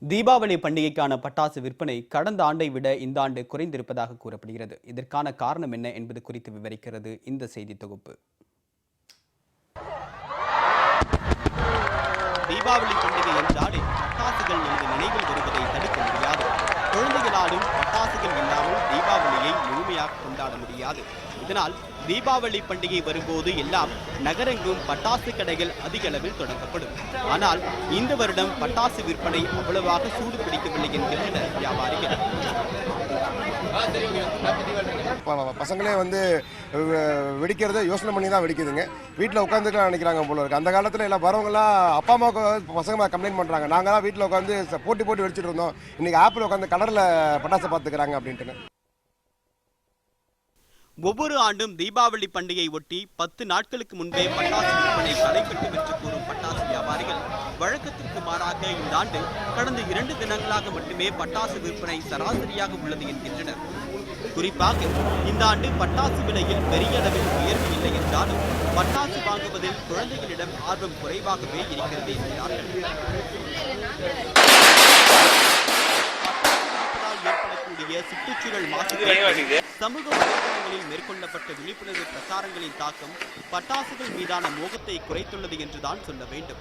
தீபாவளி பண்டிகைக்கான பட்டாசு விற்பனை கடந்த ஆண்டை விட இந்த ஆண்டு குறைந்திருப்பதாக கூறப்படுகிறது. இதற்கான காரணம் என்ன என்பது குறித்து விவரிக்கிறது இந்த செய்தி தொகுப்பு. தீபாவளி பண்டிகை என்றாலே பட்டாசுகள் நமது நினைவில் வருவதை தடுக்க முடியாது. குழந்தைகளாலும் பட்டாசுகள் இல்லாமல் தீபாவளியை முழுமையாக கொண்டாட முடியாது. இதனால் தீபாவளி பண்டிகை வரும்போது எல்லாம் நகரெங்கும் பட்டாசு கடைகள் அதிக அளவில் தொடங்கப்படும். ஆனால் இந்த வருடம் பட்டாசு விற்பனை அவ்வளவாக சூடு பிடிக்கவில்லை என்கின்றனர் வியாபாரிகள். பசங்களே வெடிக்கிறத யோசனை பண்ணி தான் வெடிக்குதுங்க. வீட்டில் உட்காந்துக்கலாம் நினைக்கிறாங்க போல இருக்கு. அந்த காலத்தில் எல்லாம் வரவங்களாம் அப்பா அம்மாவுக்கு பசங்க கம்ப்ளைண்ட் பண்ணுறாங்க, நாங்கள் தான் வீட்டில் உட்காந்து போட்டி வெடிச்சிட்டு இருந்தோம், இன்னைக்கு ஆப்பிள் உட்காந்து கடலில் பட்டாசை பார்த்துக்கிறாங்க அப்படின்ட்டு. ஒவ்வொரு ஆண்டும் தீபாவளி பண்டிகை ஒட்டி 10 நாட்களுக்கு முன்பே பட்டாசு விற்பனை தடைபட்டு வென்று கூறும் பட்டாசு வியாபாரிகள் வழக்கத்திற்கு மாறாக இந்த ஆண்டு கடந்த 2 தினங்களாக மட்டுமே பட்டாசு விற்பனை சராசரியாக உள்ளது என்கின்றனர். குறிப்பாக இந்த ஆண்டு பட்டாசு விலையில் பெரிய அளவில் உயர்வு இல்லை என்றாலும் பட்டாசு வாங்குவதில் குழந்தைகளிடம் ஆர்வம் குறைவாகவே இருக்கிறது என்கிறார்கள். ஏற்படக்கூடிய சுற்றுச்சூழல் மாசுபாடு, சமூக வலைதளங்களில் மேற்கொள்ளப்பட்ட விழிப்புணர்வு பிரச்சாரங்களின் தாக்கம் பட்டாசுகள் மீதான மோகத்தை குறைத்துள்ளது என்றுதான் சொல்ல வேண்டும்.